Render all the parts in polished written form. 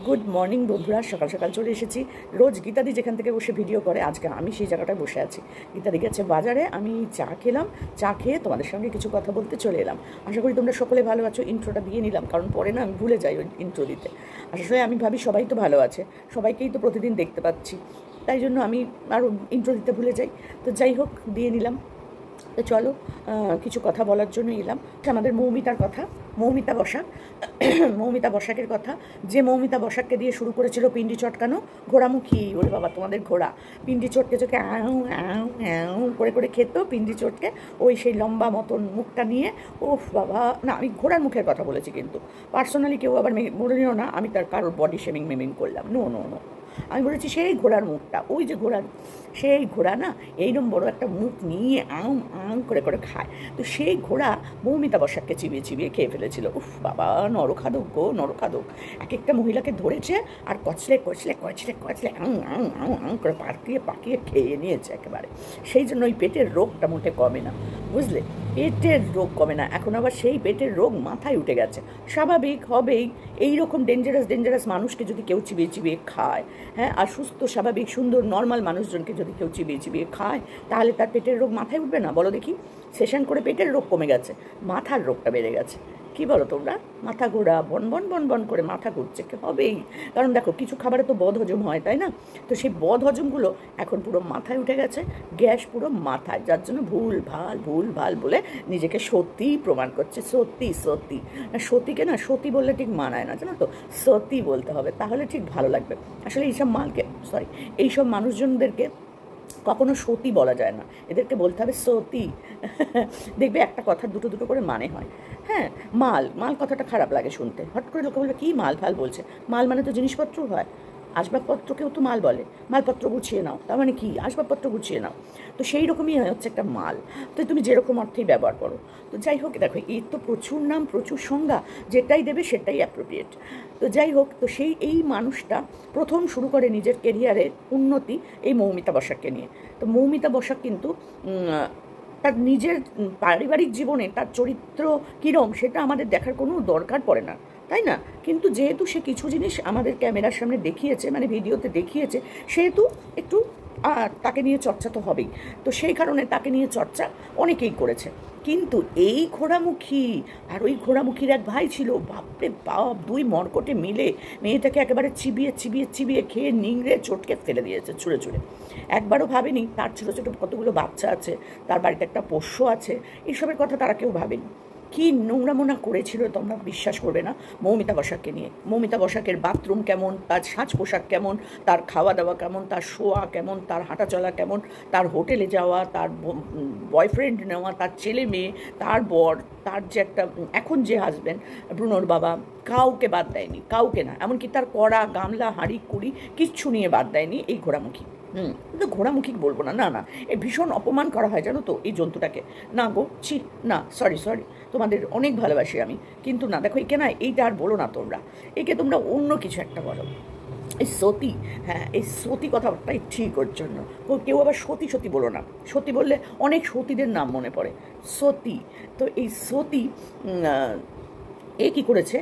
Good morning বন্ধুরা, সকাল সকাল চলে এসেছি। রোজ গীতাদি যেখান থেকে বসে ভিডিও করে, আজকে আমি সেই জায়গাটায় বসে আছি। গীতাদি গেছে বাজারে, আমি চা খেলাম। চা খেয়ে তোমাদের সঙ্গে কিছু কথা বলতে চলে এলাম। আশা করি তোমরা সকলে ভালো আছো। ইন্ট্রোটা দিয়ে নিলাম, কারণ পরে না আমি ভুলে যাই ওই ইন্ট্রো দিতে। আসলে আমি ভাবি সবাই তো ভালো আছে, সবাইকেই তো প্রতিদিন দেখতে পাচ্ছি, তাই জন্য আমি আরও ইন্ট্রো দিতে ভুলে যাই। তো যাই হোক, দিয়ে নিলাম। তো চলো, কিছু কথা বলার জন্য এলাম। আমাদের মৌমিতার কথা, মৌমিতা বসাক মৌমিতা বসাকের কথা। যে মৌমিতা বসাককে দিয়ে শুরু করেছিল পিন্ডি চটকানো, ঘোড়ামুখী, ওরে বাবা তোমাদের ঘোড়া, পিন্ডি চটকে চটকে আউ আউ আউ করে করে খেত পিন্ডি চটকে, ওই সেই লম্বা মতন মুখটা নিয়ে। ওফ বাবা, না আমি ঘোড়ার মুখের কথা বলেছি, কিন্তু পার্সোনালি কেউ আবার মনে নিও না আমি তার কারোর বডি শেমিং মেমিং করলাম। নো নো নো, আমি বলেছি সেই ঘোড়ার মুখটা, ওই যে ঘোড়ার, সেই ঘোড়া না এইরকম বড় একটা মুখ নিয়ে আম আম করে করে খায়। তো সেই ঘোড়া মৌমিতা বসাককে চিবিয়ে চিবিয়ে খেয়ে ফেলেছিল। উফ বাবা, নরখাদক গো নরখাদক। এক একটা মহিলাকে ধরেছে আর কচলে কচলে কচলে কচলে আং আং আং আং করে পাকিয়ে পাকিয়ে খেয়ে নিয়েছে একেবারে। সেই জন্য ওই পেটের রোগটা মোটে কমে না, বুঝলে? পেটের রোগ কমে না, এখন আবার সেই পেটের রোগ মাথায় উঠে গেছে। স্বাভাবিক হবেই, এইরকম ডেঞ্জারাস মানুষকে যদি কেউ চিবিয়ে চিবিয়ে খায়, হ্যাঁ, আর সুস্থ স্বাভাবিক সুন্দর নর্মাল মানুষজনকে যদি কেউ চিবিয়ে চিবিয়ে খায়, তাহলে তার পেটের রোগ মাথায় উঠবে না? বলো দেখি। সেশন করে পেটের রোগ কমে গেছে, মাথার রোগটা বেড়ে গেছে। কি বলো তোমরা? মাথা ঘোরা, বন বন বন বন করে মাথা ঘুরছে, হবেই। কারণ দেখো, কিছু খাবারে তো বদ হজম হয়, তাই না? তো সেই বদ হজমগুলো এখন পুরো মাথায় উঠে গেছে, গ্যাস পুরো মাথায়, যার জন্য ভুল ভাল বলে নিজেকে সত্যিই প্রমাণ করছে। সত্যি সত্যি, সতীকে না সতী বললে ঠিক মানায় না, জানো তো, সত্যি বলতে হবে, তাহলে ঠিক ভালো লাগবে। আসলে এইসব মানুষজনদেরকে কখনো সতী বলা যায় না, এদেরকে বলতে হবে সতী। দেখবে একটা কথার দুটো দুটো করে মানে হয়। হ্যাঁ, মাল কথাটা খারাপ লাগে শুনতে, হট করে লোকে বলবে কী মাল ফাল বলছে। মাল মানে তো জিনিসপত্র হয়, আসবাবপত্রকেও তো মাল বলে। মালপত্র গুছিয়ে নাও, তার মানে কি? আসবাবপত্র গুছিয়ে নাও। তো সেই রকমই হচ্ছে একটা মাল। তো তুমি যেরকম অর্থেই ব্যবহার করো। তো যাই হোক, দেখো এর তো প্রচুর নাম, প্রচুর সংজ্ঞা, যেটাই দেবে সেটাই অ্যাপ্রোপ্রিয়েট। তো যাই হোক, তো এই মানুষটা প্রথম শুরু করে নিজের কেরিয়ারের উন্নতি এই মৌমিতা বসাককে নিয়ে। তো মৌমিতা বসাক কিন্তু তার নিজের পারিবারিক জীবনে তার চরিত্র কীরম সেটা আমাদের দেখার কোনো দরকার পড়ে না, তাই না? কিন্তু যেহেতু সে কিছু জিনিস আমাদের ক্যামেরার সামনে দেখিয়েছে, মানে ভিডিওতে দেখিয়েছে, সেহেতু একটু তাকে নিয়ে চর্চা তো হবেই। তো সেই কারণে তাকে নিয়ে চর্চা অনেকেই করেছে। কিন্তু এই ঘোড়ামুখী আর ওই ঘোড়ামুখীর এক ভাই ছিল, বাপরে বাপ, দুই মরকটে মিলে মেয়েটাকে একেবারে চিবিয়ে চিবিয়ে চিবিয়ে খেয়ে নিংড়ে চটকে ফেলে দিয়েছে ছুঁড়ে ছুঁড়ে। একবারও ভাবেনি তার ছোটো ছোটো কতগুলো বাচ্চা আছে, তার বাড়িতে একটা পোষ্য আছে, এইসবের কথা তারা কেউ ভাবেনি। কী নোংরামোনা করেছিল তোমরা বিশ্বাস করবে না মৌমিতা বসাককে নিয়ে। মৌমিতা বসাকের বাথরুম কেমন, তার সাজ পোশাক কেমন, তার খাওয়া দাওয়া কেমন, তার শোয়া কেমন, তার হাঁটা চলা কেমন, তার হোটেলে যাওয়া, তার বয়ফ্রেন্ড নেওয়া, তার ছেলে মেয়ে, তার বর, তার যে একটা এখন যে হাজব্যান্ড ব্রুনোর বাবা, কাউকে বাদ দেয়নি, কাউকে না, এমনকি তার কড়া গামলা হাঁড়ি কুড়ি কিচ্ছু নিয়ে বাদ দেয়নি এই ঘোড়ামুখী। কিন্তু ঘোড়ামুখী বলবো না, না এই ভীষণ অপমান করা হয়, জানো তো, এই জন্তুটাকে। না গো, ছি, না, সরি তোমাদের অনেক ভালোবাসি আমি, কিন্তু না, দেখো একে না, এইটা আর বলো না তোমরা, একে তোমরা অন্য কিছু একটা বলো। এই সতী, হ্যাঁ, এই সতী কথাটাই ঠিক ওর জন্য। কেউ আবার সতী বলো না, সতী বললে অনেক সতীদের নাম মনে পড়ে, সতী। তো এই সতী এ কী করেছে,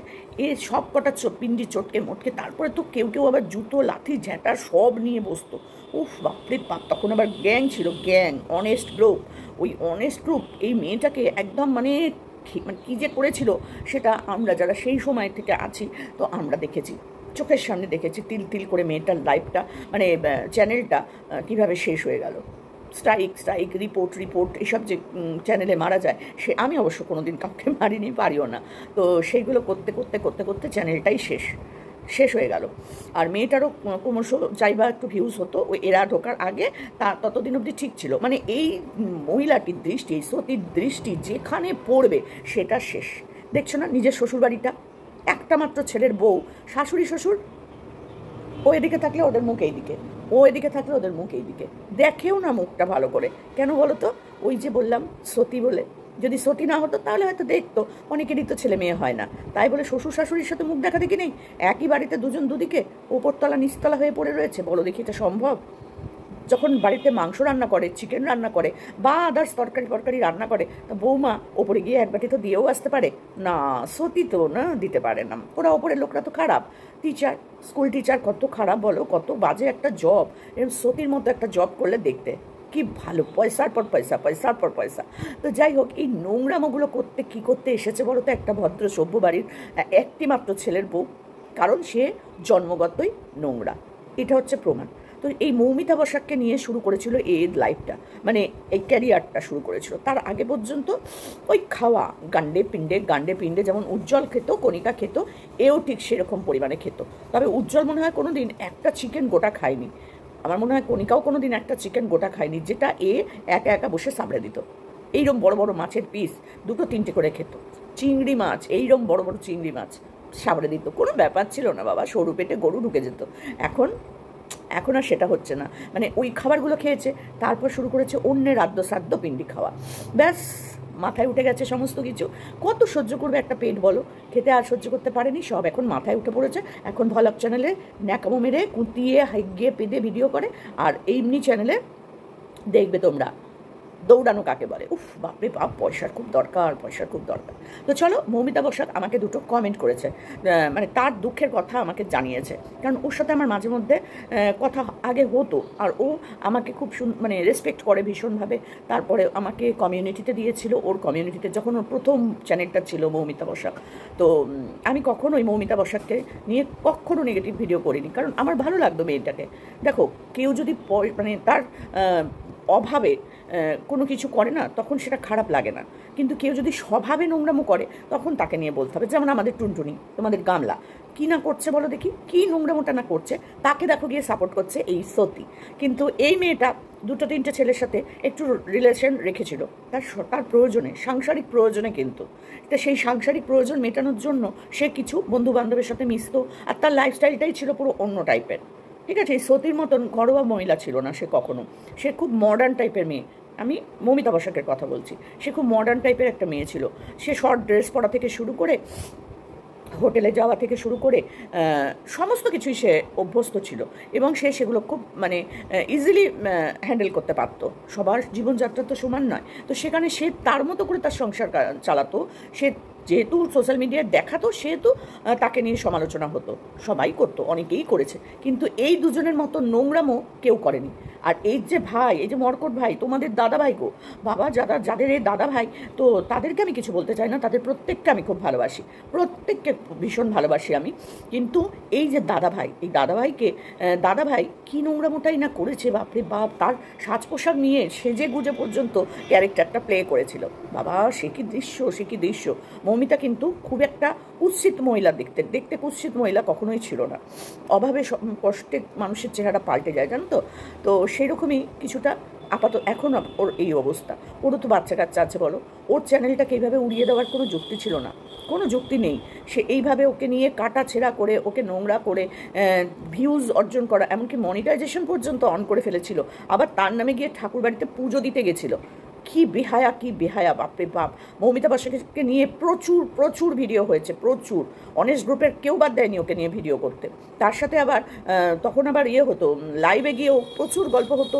এ সব কটা পিন্ডি চটকে মোটকে, তারপরে তো কেউ আবার জুতো লাঠি ঝ্যাঁটা সব নিয়ে বসতো। উফ বাপরে বাপ, তখন আবার গ্যাং ছিল, গ্যাং, অনেস্ট গ্রুপ। ওই অনেস্ট গ্রুপ এই মেয়েটাকে একদম মানে কী যে করেছিল, সেটা আমরা যারা সেই সময় থেকে আছি, তো আমরা দেখেছি, চোখের সামনে দেখেছি, তিল তিল করে মেয়েটার লাইফটা, মানে চ্যানেলটা কীভাবে শেষ হয়ে গেল। স্ট্রাইক রিপোর্ট এইসব যে চ্যানেলে মারা যায়, আমি অবশ্য কোনো দিন কাউকে মারিনি, পারিও না। তো সেইগুলো করতে চ্যানেলটাই শেষ হয়ে গেল। আর মেয়েটারও ক্রমশ যাইবা একটু ভিউজ হতো, ওই এরা ঢোকার আগে ততদিন অবধি ঠিক ছিল। মানে এই মহিলাটির দৃষ্টি, এই সতীর দৃষ্টি যেখানে পড়বে সেটা শেষ। দেখছো না নিজের শ্বশুরবাড়িটা, একটা মাত্র ছেলের বউ, শাশুড়ি শ্বশুর, ও এদিকে থাকলে ওদের মুখ এইদিকে, ও এদিকে থাকলে ওদের মুখ এইদিকে, দেখেও না মুখটা ভালো করে। কেন বলো তো? ওই যে বললাম সতী বলে। যদি সতী না হতো তাহলে হয়তো দেখতো, অনেকেরই তো ছেলে মেয়ে হয় না, তাই বলে শ্বশুর শাশুড়ির সাথে মুখ দেখা দেখি নেই, একই বাড়িতে দুজন দুদিকে, ওপরতলা নিচতলা হয়ে পড়ে রয়েছে, বলো দেখি এটা সম্ভব? যখন বাড়িতে মাংস রান্না করে, চিকেন রান্না করে বা আদার্স তরকারি রান্না করে, তা বৌমা ওপরে গিয়ে এক বাটি তো দিয়েও আসতে পারে না? সতী তো না, দিতে পারে না। ওরা ওপরের লোকরা তো খারাপ, টিচার, স্কুল টিচার কত খারাপ বলো, কত বাজে একটা জব। এরকম সতীর মতো একটা জব করলে দেখতে কি ভালো, পয়সার পর পয়সা, পয়সার পর পয়সা। তো যাই হোক, এই নোংরামোগুলো করতে কি করতে এসেছে বলো তো একটা ভদ্র সভ্য বাড়ির একটি মাত্র ছেলের বউ? কারণ সে জন্মগতই নোংরা, এটা হচ্ছে প্রমাণ। তো এই মৌমিতা বসাককে নিয়ে শুরু করেছিল এই লাইফটা, মানে এই ক্যারিয়ারটা শুরু করেছিল। তার আগে পর্যন্ত ওই খাওয়া গান্ডে পিণ্ডে যেমন উজ্জ্বল খেত, কণিকা খেত, এও ঠিক সেরকম পরিমাণে খেত। তবে উজ্জ্বল মনে হয় কোনো দিন একটা চিকেন গোটা খায়নি। আমার মনে হয় কণিকাও কোনো দিন একটা চিকেন গোটা খায়নি, যেটা এ একা একা বসে সামড়ে দিত। এইরকম বড় বড় মাছের পিস 2-3টে করে খেত। চিংড়ি মাছ, এইরকম বড় বড় চিংড়ি মাছ সামড়ে দিত, কোনো ব্যাপার ছিল না বাবা, সরু পেটে গরু ঢুকে যেত। এখন আর সেটা হচ্ছে না। মানে ওই খাবারগুলো খেয়েছে, তারপর শুরু করেছে অন্যের সাদ্য পিণ্ডি খাওয়া। ব্যাস, মাথায় উঠে গেছে সমস্ত কিছু। কত সহ্য করবে একটা পেট বলো? খেতে আর সহ্য করতে পারেনি, সব এখন মাথায় উঠে পড়েছে। এখন ভ্লগ চ্যানেলে ন্যাকামো মেরে কুঁতিয়ে হাইগিয়ে পেদে ভিডিও করে, আর এমনি চ্যানেলে দেখবে তোমরা দৌড়ানো কাকে বলে। উফ, বাপরে বাপ, পয়সার খুব দরকার। তো চলো, মৌমিতা বসাক আমাকে দুটো কমেন্ট করেছে, মানে তার দুঃখের কথা আমাকে জানিয়েছে। কারণ ওর সাথে আমার মাঝে মধ্যে কথা আগে হতো, আর ও আমাকে খুব মানে রেসপেক্ট করে ভীষণভাবে। তারপরে আমাকে কমিউনিটিতে দিয়েছিল, ওর কমিউনিটিতে যখন ওর প্রথম চ্যানেলটা ছিল মৌমিতা বসাক। তো আমি কখনো ওই মৌমিতা বসাককে নিয়ে কখনো নেগেটিভ ভিডিও করিনি, কারণ আমার ভালো লাগতো মেয়েটাকে। দেখো, কেউ যদি মানে তার অভাবে কোনো কিছু করে না, তখন সেটা খারাপ লাগে না। কিন্তু কেউ যদি স্বভাবে নোংরামো করে, তখন তাকে নিয়ে বলতে হবে। যেমন আমাদের টুনটুনি, তোমাদের গামলা, কী না করছে বলো দেখি, কী নোংরামোটা না করছে, তাকে দেখো গিয়ে সাপোর্ট করছে এই সতী। কিন্তু এই মেয়েটা 2-3টে ছেলের সাথে একটু রিলেশন রেখেছিল তার প্রয়োজনে, সাংসারিক প্রয়োজনে। কিন্তু তা সেই সাংসারিক প্রয়োজন মেটানোর জন্য সে কিছু বন্ধু বান্ধবের সাথে মিশতো, আর তার লাইফস্টাইলটাই ছিল পুরো অন্য টাইপের। ঠিক আছে, এই সতীর মতন ঘরোয়া মহিলা ছিল না সে কখনো। সে খুব মডার্ন টাইপের মেয়ে। আমি মৌমিতা বসাকের কথা বলছি। সে খুব মডার্ন টাইপের একটা মেয়ে ছিল। সে শর্ট ড্রেস পরা থেকে শুরু করে, হোটেলে যাওয়া থেকে শুরু করে সমস্ত কিছুই সে অভ্যস্ত ছিল, এবং সে সেগুলো খুব মানে ইজিলি হ্যান্ডেল করতে পারত। সবার জীবনযাত্রা তো সমান নয়, তো সেখানে সে তার মতো করে তার সংসার চালাতো। সে যেহেতু সোশ্যাল মিডিয়ায় দেখাতো, সেহেতু তাকে নিয়ে সমালোচনা হতো, সবাই করতো, অনেকেই করেছে। কিন্তু এই দুজনের মতো নোংরামো কেউ করেনি। আর এই যে ভাই, এই যে মর্কট ভাই, তোমাদের দাদা ভাই গো বাবা, যাদের এই দাদা ভাই, তো তাদেরকে আমি কিছু বলতে চাই না, তাদের প্রত্যেককে আমি খুব ভালোবাসি, প্রত্যেককে ভীষণ ভালোবাসি আমি। কিন্তু এই যে দাদা ভাই, এই দাদা ভাই কী নোংরামোটাই না করেছে, বাপরে বাপ। তার সাজ পোশাক নিয়ে সেজে গুজে পর্যন্ত ক্যারেক্টারটা প্লে করেছিল। বাবা, সে কি দৃশ্য। মৌমিতা কিন্তু খুব একটা কুৎসিত মহিলা, দেখতে কুৎসিত মহিলা কখনোই ছিল না। অভাবে কষ্টে মানুষের চেহারা পাল্টে যায়, জানো তো। তো সেরকমই কিছুটা আপাতত এখন ওর এই অবস্থা। ওরও তো বাচ্চা কাচ্চা আছে বলো, ওর চ্যানেলটাকে এইভাবে উড়িয়ে দেওয়ার কোনো যুক্তি ছিল না, কোনো যুক্তি নেই। সে এইভাবে ওকে নিয়ে কাটা ছেঁড়া করে, ওকে নোংরা করে ভিউজ অর্জন করা, এমনকি মনিটাইজেশন পর্যন্ত অন করে ফেলেছিল। আবার তার নামে গিয়ে ঠাকুর বাড়িতে পুজো দিতে গেছিলো। কি বেহায়া, বাপরে বাপ। মৌমিতা বসাককে নিয়ে প্রচুর ভিডিও হয়েছে, প্রচুর। অনেস্ট গ্রুপের কেউ বাদ দেয়নি ওকে নিয়ে ভিডিও করতে। তার সাথে আবার তখন আবার হতো, লাইভে গিয়েও প্রচুর গল্প হতো,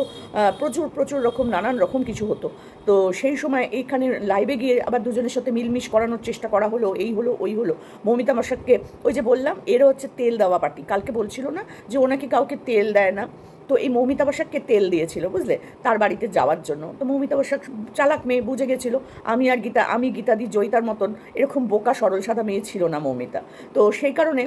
প্রচুর রকম নানান রকম কিছু হতো। তো সেই সময় এইখানে লাইভে গিয়ে আবার দুজনের সাথে মিলমিশ করানোর চেষ্টা করা হলো, এই হলো ওই হলো। মৌমিতা বসাককে ওই যে বললাম, এরা হচ্ছে তেল দেওয়া পার্টি। কালকে বলছিল না যে ও নাকি কাউকে তেল দেয় না, তো এই মৌমিতা বসাককে তেল দিয়েছিল, বুঝলে, তার বাড়িতে যাওয়ার জন্য। তো মৌমিতা বসাক চালাক মেয়ে, বুঝে গেছিলো আমি গীতাদি জয়িতার মতন এরকম বোকা সরল সাদা মেয়ে ছিল না মৌমিতা। তো সেই কারণে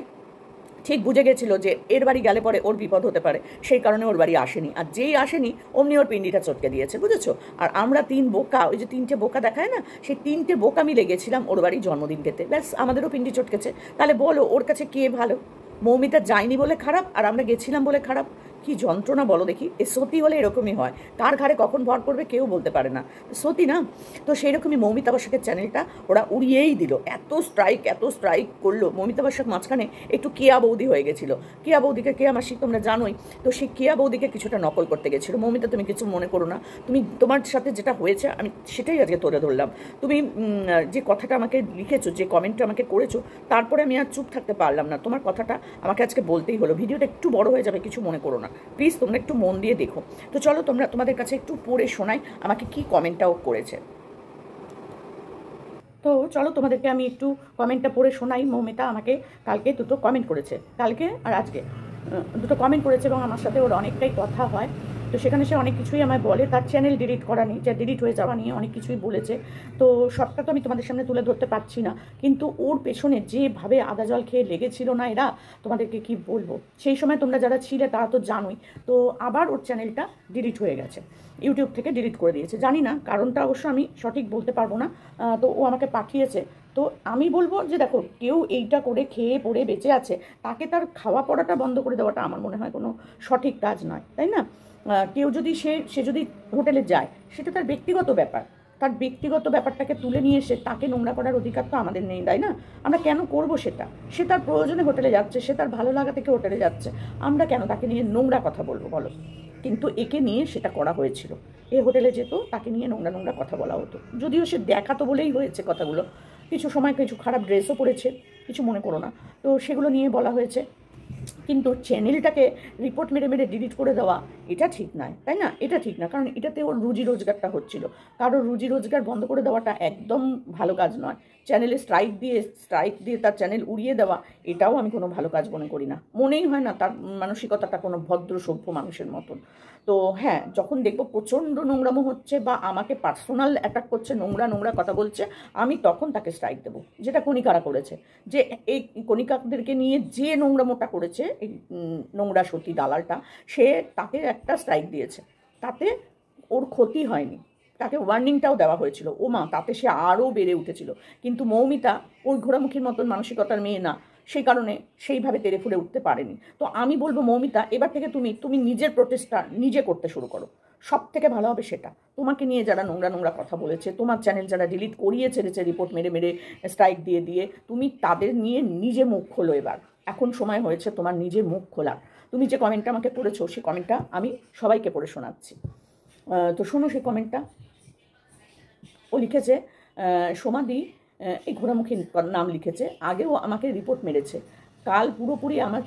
ঠিক বুঝে গেছিলো যে এর বাড়ি গেলে পরে ওর বিপদ হতে পারে, সেই কারণে ওর বাড়ি আসেনি। আর যেই আসেনি অমনি ওর পিন্ডিটা চটকে দিয়েছে, বুঝেছো। আর আমরা 3 বোকা, ওই যে 3টে বোকা দেখায় না, সেই 3টে বোকা মিলে গেছিলাম ওর বাড়ি জন্মদিন খেতে। ব্যাস, আমাদেরও পিন্ডি চটকেছে। তাহলে বলো, ওর কাছে কে ভালো? মৌমিতা যায়নি বলে খারাপ, আর আমরা গেছিলাম বলে খারাপ? কি যন্ত্রণা বলো দেখি। এ সতী হলে এরকমই হয়, কার ঘাড়ে কখন ভর করবে কেউ বলতে পারে না। সতী না, তো সেই রকমই মৌমিতা বসাকের চ্যানেলটা ওরা উড়িয়েই দিল। এত স্ট্রাইক করলো। মৌমিতা বসাক মাঝখানে একটু কেয়া বৌদি হয়ে গেছিলো। কেয়া বৌদিকে, কেয়া মাসি তোমরা জানোই, তো সেই কেয়া বৌদিকে কিছুটা নকল করতে গেছিলো। মৌমিতা, তুমি কিছু মনে করো না, তোমার সাথে যেটা হয়েছে আমি সেটাই আজকে তুলে ধরলাম। তুমি যে কথাটা আমাকে লিখেছো, যে কমেন্টটা আমাকে করেছো, তারপরে আমি আর চুপ থাকতে পারলাম না। তোমার কথাটা আমাকে আজকে বলতেই হলো। ভিডিওটা একটু বড় হয়ে যাবে, কিছু মনে করো না। না। প্লিজ তোমরা একটু মন দিয়ে দেখো। তো চলো তোমাদের কাছে একটু পড়ে শোনাই আমাকে কি কমেন্টটাও করেছে। তো চলো তোমাদেরকে আমি একটু কমেন্টটা পড়ে শোনাই। মৌমিতা আমাকে কালকে দুটো কমেন্ট করেছে, কালকে আর আজকে দুটো কমেন্ট করেছে, এবং আমার সাথে ওর অনেকটাই কথা হয়। তো সেখানে সে অনেক কিছুই আমায় বলে, তার চ্যানেল ডিলিট করা নিয়ে, যা ডিলিট হয়ে যাওয়া নিয়ে অনেক কিছুই বলেছে। তো সবটা তো আমি তোমাদের সামনে তুলে ধরতে পারছি না, কিন্তু ওর পেছনে যেভাবে আদা জল খেয়ে লেগেছিল না এরা, তোমাদেরকে কি বলবো। সেই সময় তোমরা যারা ছিলে তারা তো জানোই। তো আবার ওর চ্যানেলটা ডিলিট হয়ে গেছে, ইউটিউব থেকে ডিলিট করে দিয়েছে। জানি না কারণটা, অবশ্য আমি সঠিক বলতে পারবো না। তো ও আমাকে পাঠিয়েছে। তো আমি বলবো যে দেখো, কেউ এইটা করে খেয়ে পড়ে বেঁচে আছে, তাকে তার খাওয়া পড়াটা বন্ধ করে দেওয়াটা আমার মনে হয় কোনো সঠিক কাজ নয়, তাই না? কেউ যদি সে যদি হোটেলে যায়, সেটা তার ব্যক্তিগত ব্যাপার। তার ব্যক্তিগত ব্যাপারটাকে তুলে নিয়ে এসে তাকে নোংরা করার অধিকার তো আমাদের নেই, তাই না? আমরা কেন করব সেটা? সে তার প্রয়োজনে হোটেলে যাচ্ছে, সে তার ভালো লাগা থেকে হোটেলে যাচ্ছে, আমরা কেন তাকে নিয়ে নোংরা কথা বলবো বলো? কিন্তু একে নিয়ে সেটা করা হয়েছিল। এ হোটেলে যেত, তাকে নিয়ে নোংরা নোংরা কথা বলা হতো, যদিও সে দেখাতো বলেই হয়েছে কথাগুলো। কিছু সময় কিছু খারাপ ড্রেসও পরেছে, কিছু মনে করো না। তো সেগুলো নিয়ে বলা হয়েছে, কিন্তু চ্যানেলটাকে রিপোর্ট মেরে মেরে ডিলিট করে দেওয়া এটা ঠিক নয়, তাই না? এটা ঠিক না, কারণ এটাতে ওর রুজি রোজগারটা হচ্ছিল। কারোর রুজি রোজগার বন্ধ করে দেওয়াটা একদম ভালো কাজ নয়। চ্যানেলে স্ট্রাইক দিয়ে তার চ্যানেল উড়িয়ে দেওয়া, এটাও আমি কোনো ভালো কাজ মনে করি না। মনেই হয় না তার মানসিকতাটা কোনো ভদ্র সভ্য মানুষের মতন। তো হ্যাঁ, যখন দেখবো প্রচণ্ড নোংরামো হচ্ছে বা আমাকে পার্সোনাল অ্যাটাক করছে, নোংরা নোংরা কথা বলছে, আমি তখন তাকে স্ট্রাইক দেবো, যেটা কণিকারা করেছে। যে এই কণিকাদেরকে নিয়ে যে নোংরামোটা করেছে, এই নোংরা সতী দালালটা, সে তাকে একটা স্ট্রাইক দিয়েছে। তাতে ওর ক্ষতি হয়নি, তাকে ওয়ার্নিংটাও দেওয়া হয়েছিল। ও মা, তাতে সে আরও বেড়ে উঠেছিল। কিন্তু মৌমিতা ওই ঘোড়ামুখীর মতন মানসিকতার মেয়ে না, সেই কারণে সেইভাবে তেড়ে ফুড়ে উঠতে পারেনি। তো আমি বলবো, মৌমিতা, এবার থেকে তুমি নিজের প্রচেষ্টা নিজে করতে শুরু করো। সব থেকে ভালো হবে সেটা। তোমাকে নিয়ে যারা নোংরা নোংরা কথা বলেছে, তোমার চ্যানেল যারা ডিলিট করিয়ে ছেড়েছে রিপোর্ট মেরে মেরে, স্ট্রাইক দিয়ে দিয়ে, তুমি তাদের নিয়ে নিজে মুখ খোলো। এবার এখন সময় হয়েছে তোমার নিজের মুখ খোলার। তুমি যে কমেন্টটা আমাকে পড়েছো, সেই কমেন্টটা আমি সবাইকে পড়ে শোনাচ্ছি। তো শোনো সেই কমেন্টটা। ও লিখেছে, সোমাদি, এই ঘোড়ামুখী নাম লিখেছে, আগেও আমাকে রিপোর্ট মেরেছে, কাল পুরোপুরি আমার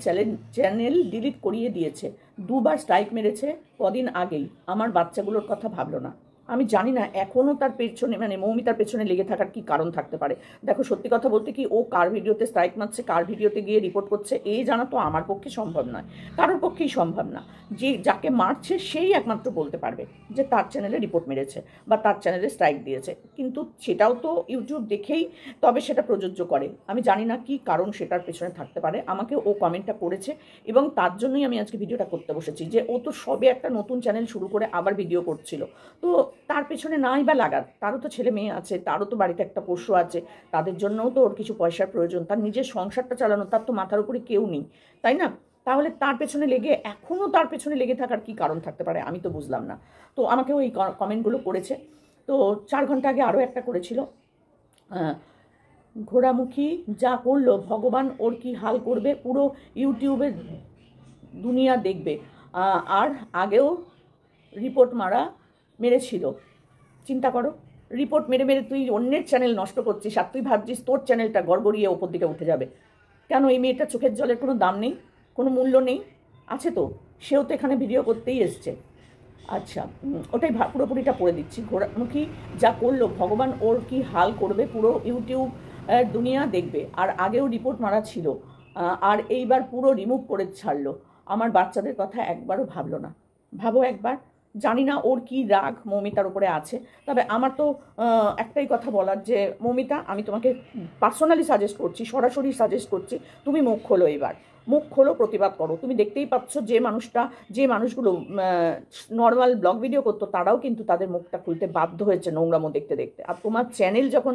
চ্যানেল ডিলিট করিয়ে দিয়েছে, দুবার স্ট্রাইক মেরেছে কদিন আগেই, আমার বাচ্চাগুলোর কথা ভাবলো না। আমি জানি না এখনও তার পেছনে, মানে মৌমিতার পেছনে লেগে থাকার কি কারণ থাকতে পারে। দেখো, সত্যি কথা বলতে কি, ও কার ভিডিওতে স্ট্রাইক মারছে, কার ভিডিওতে গিয়ে রিপোর্ট করছে, এই জানা তো আমার পক্ষে সম্ভব নয়, কারোর পক্ষেই সম্ভব না। যে যাকে মারছে সেই একমাত্র বলতে পারবে যে তার চ্যানেলে রিপোর্ট মেরেছে বা তার চ্যানেলে স্ট্রাইক দিয়েছে। কিন্তু সেটাও তো ইউটিউব দেখেই তবে সেটা প্রযোজ্য করে। আমি জানি না কি কারণ সেটার পেছনে থাকতে পারে। আমাকে ও কমেন্টটা করেছে, এবং তার জন্যই আমি আজকে ভিডিওটা করতে বসেছি। যে ও তো সবে একটা নতুন চ্যানেল শুরু করে আবার ভিডিও করছিল, তো তার পেছনে নাই বা লাগার, তারও তো ছেলে মেয়ে আছে, তারও তো বাড়িতে একটা পোষ্য আছে, তাদের জন্যও তো ওর কিছু পয়সার প্রয়োজন, তার নিজের সংসারটা চালানো, তার তো মাথার উপরে কেউ নেই, তাই না? তাহলে তার পেছনে লেগে, এখনও তার পেছনে লেগে থাকার কি কারণ থাকতে পারে, আমি তো বুঝলাম না। তো আমাকেও এই কমেন্টগুলো করেছে। তো 4 ঘন্টা আগে আরও একটা করেছিল, ঘোড়ামুখী যা করলো, ভগবান ওর কি হাল করবে, পুরো ইউটিউবের দুনিয়া দেখবে। আর আগেও রিপোর্ট মেরেছিল, চিন্তা করো। রিপোর্ট মেরে মেরে তুই অন্যের চ্যানেল নষ্ট করছিস, আর তুই ভাবছিস তোর চ্যানেলটা গড়গড়িয়ে ওপর দিকে উঠে যাবে। কেন? এই মেয়েটার চোখের জলের কোনো দাম নেই, কোনো মূল্য নেই? আছে তো, সেও তো এখানে ভিডিও করতেই এসছে। আচ্ছা, ওটাই পুরোপুরিটা পড়ে দিচ্ছি। ঘোড়ামুখী যা করলো, ভগবান ওর কি হাল করবে, পুরো ইউটিউব দুনিয়া দেখবে। আর আগেও রিপোর্ট মারা ছিল, আর এইবার পুরো রিমুভ করে ছাড়লো। আমার বাচ্চাদের কথা একবারও ভাবলো না। ভাবো একবার। জানি না ওর কি রাগ মৌমিতার উপরে আছে, তবে আমার তো একটাই কথা বলার, যে মৌমিতা, আমি তোমাকে পার্সোনালি সাজেস্ট করছি, সরাসরি সাজেস্ট করছি, তুমি মুখ খোলো। এবার মুখ খোলো, প্রতিবাদ করো। তুমি দেখতেই পাচ্ছ যে মানুষগুলো নর্মাল ব্লগ ভিডিও করতো, তারাও কিন্তু তাদের মুখটা খুলতে বাধ্য হয়েছে নোংরামো দেখতে দেখতে। আর তোমার চ্যানেল যখন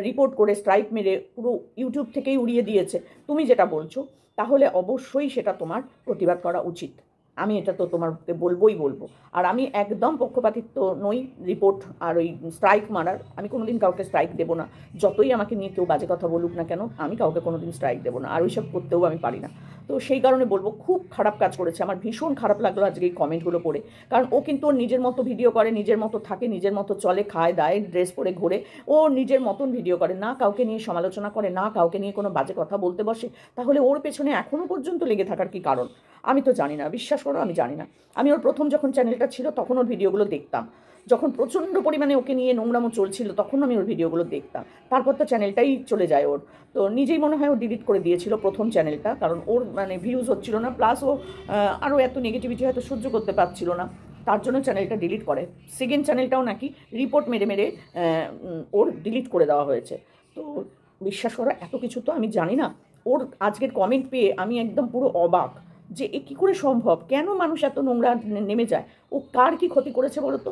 রিপোর্ট করে স্ট্রাইক মেরে পুরো ইউটিউব থেকেই উড়িয়ে দিয়েছে, তুমি যেটা বলছো, তাহলে অবশ্যই সেটা তোমার প্রতিবাদ করা উচিত। আমি এটা তো তোমাকে বলবো। আর আমি একদম পক্ষপাতিত্ব নই রিপোর্ট আর ওই স্ট্রাইক মারার। আমি কোনোদিন কাউকে স্ট্রাইক দেবো না, যতই আমাকে নিয়ে কেউ বাজে কথা বলুক না কেন, আমি কাউকে কোনোদিন স্ট্রাইক দেবো না, আর ওইসব করতেও আমি পারি না। তো সেই কারণে বলবো, খুব খারাপ কাজ করেছে। আমার ভীষণ খারাপ লাগলো আজকে এই কমেন্টগুলো পড়ে, কারণ ও কিন্তু ওর নিজের মতো ভিডিও করে, নিজের মতো থাকে, নিজের মতো চলে, খায় দায়, ড্রেস পরে ঘোরে, ও নিজের মতন ভিডিও করে, না কাউকে নিয়ে সমালোচনা করে, না কাউকে নিয়ে কোনো বাজে কথা বলতে বসে। তাহলে ওর পেছনে এখনও পর্যন্ত লেগে থাকার কি কারণ আমি তো জানি না। বিশ্বাস করো আমি জানি না। আমি ওর প্রথম যখন চ্যানেলটা ছিল তখন ওর ভিডিওগুলো দেখতাম, যখন প্রচণ্ড পরিমাণে ওকে নিয়ে নোংরামো চলছিল তখন আমি ওর ভিডিওগুলো দেখতাম। তারপর তো চ্যানেলটাই চলে যায় ওর, তো নিজেই মনে হয় ও ডিলিট করে দিয়েছিল প্রথম চ্যানেলটা, কারণ ওর মানে ভিউজ হচ্ছিল না, প্লাস ও আরও এত নেগেটিভিটি হয়তো সহ্য করতে পারছিল না, তার জন্য চ্যানেলটা ডিলিট করে। সেকেন্ড চ্যানেলটাও নাকি রিপোর্ট মেরে মেরে ওর ডিলিট করে দেওয়া হয়েছে। তো বিশ্বাস করো এত কিছু তো আমি জানি না। ওর আজকের কমেন্ট পেয়ে আমি একদম পুরো অবাক যে এ কী করে সম্ভব, কেন মানুষ এত নোংরা নেমে যায়। ও কার কি ক্ষতি করেছে বলো তো,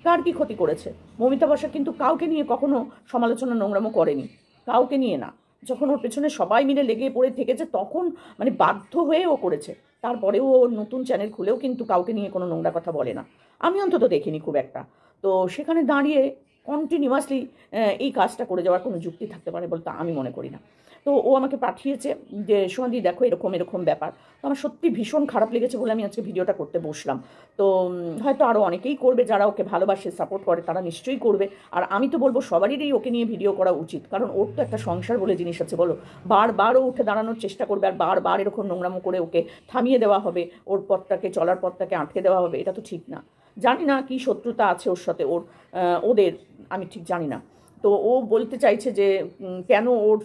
কার কি ক্ষতি করেছে? মমিতা বসাক কিন্তু কাউকে নিয়ে কখনো সমালোচনা নোংরামো করেনি, কাউকে নিয়ে না। যখন ওর পেছনে সবাই মিলে লেগে পড়ে থেকেছে তখন মানে বাধ্য হয়ে ও করেছে, তারপরেও ও নতুন চ্যানেল খুলেও কিন্তু কাউকে নিয়ে কোনো নোংরা কথা বলে না, আমি অন্তত দেখিনি খুব একটা। তো সেখানে দাঁড়িয়ে কন্টিনিউয়াসলি এই কাজটা করে যাওয়ার কোনো যুক্তি থাকতে পারে বলতে আমি মনে করি না। তো ও আমাকে পাঠিয়েছে যে সোনাদি দেখো এরকম এরকম ব্যাপার। তো আমার সত্যি ভীষণ খারাপ লেগেছে বলে আমি আজকে ভিডিওটা করতে বসলাম। তো হয়তো আরও অনেকেই করবে, যারা ওকে ভালোবাসে সাপোর্ট করে তারা নিশ্চয়ই করবে। আর আমি তো বলবো সবারই ওকে নিয়ে ভিডিও করা উচিত, কারণ ওর তো একটা সংসার বলে জিনিস আছে বলো। বারবারও উঠে দাঁড়ানোর চেষ্টা করবে আর বারবার এরকম নোংরামো করে ওকে থামিয়ে দেওয়া হবে, ওর পথটাকে চলার পথটাকে আটকে দেওয়া হবে, এটা তো ঠিক না। জানি না কী শত্রুতা আছে ওর সাথে ওদের, আমি ঠিক জানি না। তো ও বলতে চাইছে যে কেন ওর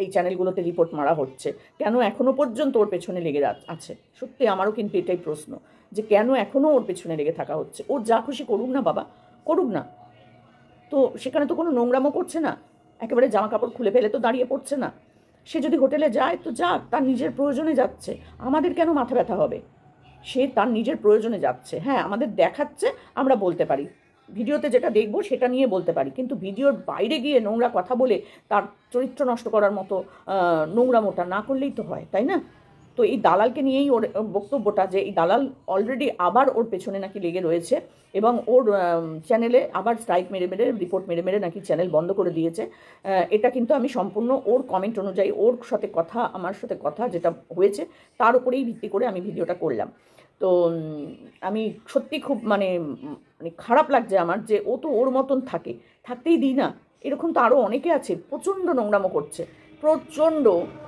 এই চ্যানেলগুলোতে রিপোর্ট মারা হচ্ছে, কেন এখনও পর্যন্ত ওর পেছনে লেগে আছে। সত্যি আমারও কিন্তু এটাই প্রশ্ন যে কেন এখনও ওর পেছনে লেগে থাকা হচ্ছে। ওর যা খুশি করুক না বাবা, করুক না। তো সেখানে তো কোনো নোংরামো করছে না, একেবারে জামা কাপড় খুলে ফেলে তো দাঁড়িয়ে পড়ছে না। সে যদি হোটেলে যায় তো যাক, তার নিজের প্রয়োজনে যাচ্ছে, আমাদের কেন মাথা ব্যথা হবে? সে তার নিজের প্রয়োজনে যাচ্ছে। হ্যাঁ, আমাদের দেখাচ্ছে, আমরা বলতে পারি, ভিডিওতে যেটা দেখবো সেটা নিয়ে বলতে পারি, কিন্তু ভিডিওর বাইরে গিয়ে নোংরা কথা বলে তার চরিত্র নষ্ট করার মতো নোংরামোটা না করলেই তো হয়, তাই না? তো এই দালালকে নিয়েই ওর বক্তব্যটা, যে এই দালাল অলরেডি আবার ওর পেছনে নাকি লেগে রয়েছে এবং ওর চ্যানেলে আবার স্ট্রাইক মেরে মেরে রিপোর্ট মেরে মেরে নাকি চ্যানেল বন্ধ করে দিয়েছে। এটা কিন্তু আমি সম্পূর্ণ ওর কমেন্ট অনুযায়ী, ওর সাথে কথা, আমার সাথে কথা যেটা হয়েছে তার উপরেই ভিত্তি করে আমি ভিডিওটা করলাম। তো আমি সত্যি খুব মানে খারাপ লাগছে আমার, যে ও তো ওর মতন থাকে, থাকতেই দিই না। এরকম তো আরও অনেকে আছে প্রচণ্ড নোংরামো করছে, প্রচণ্ড।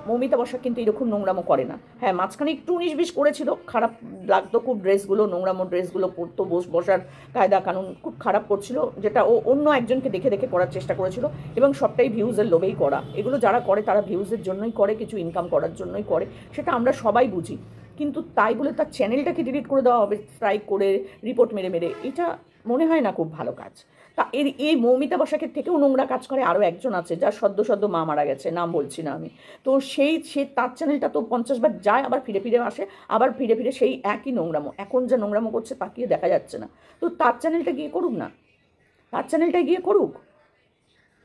মমিতা বসাক কিন্তু এরকম নোংরামো করে না। হ্যাঁ, মাঝখানে একটু 19-20 করেছিল, খারাপ লাগতো খুব, ড্রেসগুলো নোংরামো ড্রেসগুলো পরতো, বসার কায়দা কানুন খুব খারাপ করছিল, যেটা ও অন্য একজনকে দেখে দেখে করার চেষ্টা করেছিল, এবং সবটাই ভিউজের লোভেই করা। এগুলো যারা করে তারা ভিউজের জন্যই করে, কিছু ইনকাম করার জন্যই করে, সেটা আমরা সবাই বুঝি। কিন্তু তাই বলে তার চ্যানেলটাকে ডিলিট করে দেওয়া হবে স্ট্রাইক করে, রিপোর্ট মেরে মেরে, এটা মনে হয় না খুব ভালো কাজ। তা এই মৌমিতা বসাকের থেকেও নোংরা কাজ করে আরও একজন আছে, যার সদ্য মা মারা গেছে, নাম বলছি না আমি। তো সে তার চ্যানেলটা তো 50 বার যায়, আবার ফিরে ফিরে আসে, আবার ফিরে ফিরে সেই একই নোংরামো, এখন যা নোংরামো করছে তাকিয়ে দেখা যাচ্ছে না। তো তার চ্যানেলটা গিয়ে করুক না, তার চ্যানেলটায় গিয়ে করুক।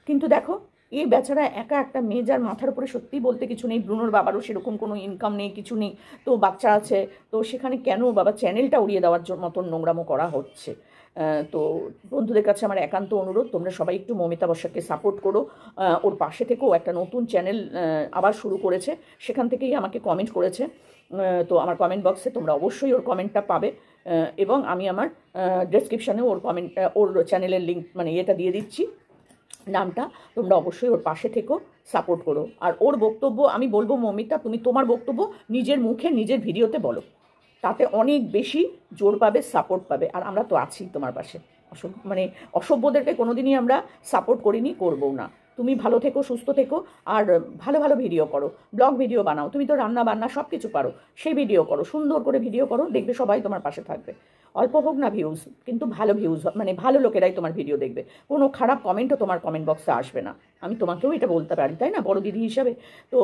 কিন্তু দেখো, এই বেচারা একা একটা মেয়ে, যার মাথার উপরে সত্যিই বলতে কিছু নেই, ব্রুনোর বাবারও সেরকম কোনো ইনকাম নেই, কিছু নেই, তো বাচ্চা আছে, তো সেখানে কেন বাবা চ্যানেলটা উড়িয়ে দেওয়ার মতন নোংরামো করা হচ্ছে? তো বন্ধুদের কাছে আমার একান্ত অনুরোধ, তোমরা সবাই একটু মমিতা বসাককে সাপোর্ট করো, ওর পাশে থেকেও। একটা নতুন চ্যানেল আবার শুরু করেছে, সেখান থেকেই আমাকে কমেন্ট করেছে। তো আমার কমেন্ট বক্সে তোমরা অবশ্যই ওর কমেন্টটা পাবে, এবং আমি আমার ডেসক্রিপশানেও ওর কমেন্ট, ওর চ্যানেলের লিঙ্ক মানে এটা দিয়ে দিচ্ছি, নামটা। তোমরা অবশ্যই ওর পাশে থেকো, সাপোর্ট করো। আর ওর বক্তব্য আমি বলবো, মমিতা তুমি তোমার বক্তব্য নিজের মুখে নিজের ভিডিওতে বলো, তাতে অনেক বেশি জোর পাবে, সাপোর্ট পাবে। আর আমরা তো আছি তোমার পাশে, অসভ্যদেরকে কোনোদিনই আমরা সাপোর্ট করিনি, করবও না। তুমি ভালো থেকো, সুস্থ থেকো, আর ভালো ভালো ভিডিও করো, ব্লগ ভিডিও বানাও, তুমি তো রান্না বান্না সব কিছু পারো, সেই ভিডিও করো, সুন্দর করে ভিডিও করো, দেখবে সবাই তোমার পাশে থাকবে। অল্প হোক না ভিউজ, কিন্তু ভালো ভিউজ, মানে ভালো লোকেরাই তোমার ভিডিও দেখবে, কোনো খারাপ কমেন্টও তোমার কমেন্ট বক্সে আসবে না। আমি তোমাকেও এটা বলতে পারি, তাই না, বড় দিদি হিসাবে। তো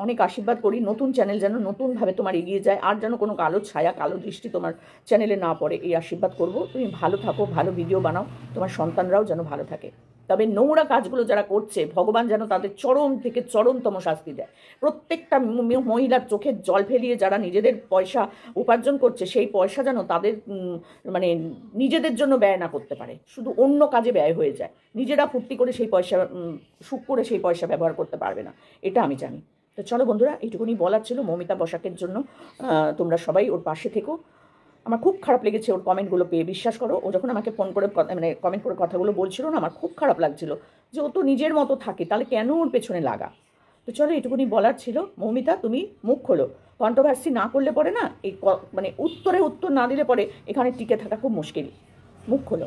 অনেক আশীর্বাদ করি, নতুন চ্যানেল যেন নতুনভাবে তোমার এগিয়ে যায়, আর যেন কোনো কালো ছায়া, কালো দৃষ্টি তোমার চ্যানেলে না পড়ে, এই আশীর্বাদ করব। তুমি ভালো থাকো, ভালো ভিডিও বানাও, তোমার সন্তানরাও যেন ভালো থাকে। তবে নোংরা কাজগুলো যারা করছে, ভগবান যেন তাদের চরম থেকে চরমতম শাস্তি দেয়। প্রত্যেকটা মহিলার চোখের জল ফেলিয়ে যারা নিজেদের পয়সা উপার্জন করছে, সেই পয়সা যেন তাদের মানে নিজেদের জন্য ব্যয় না করতে পারে, শুধু অন্য কাজে ব্যয় হয়ে যায়। নিজেরা ফুর্তি করে সেই পয়সা, সুখ করে সেই পয়সা ব্যবহার করতে পারবে না, এটা আমি জানি। তো চলো বন্ধুরা, এইটুকুনি বলার ছিল মমিতা বসাকের জন্য। তোমরা সবাই ওর পাশে থেকো। আমার খুব খারাপ লেগেছে ওর কমেন্টগুলো পেয়ে, বিশ্বাস করো। ও যখন আমাকে ফোন করে মানে কমেন্ট করে কথাগুলো বলছিল না, আমার খুব খারাপ লাগছিল যে ও তো নিজের মতো থাকে, তাহলে কেন ওর পেছনে লাগা? তো চলো এটুকুনি বলার ছিল। মৌমিতা, তুমি মুখ খোলো। কন্ট্রোভার্সি না করলে পরে না, এই মানে উত্তরে উত্তর না দিলে পরে এখানে টিকে থাকা খুব মুশকিল। মুখ খোলো।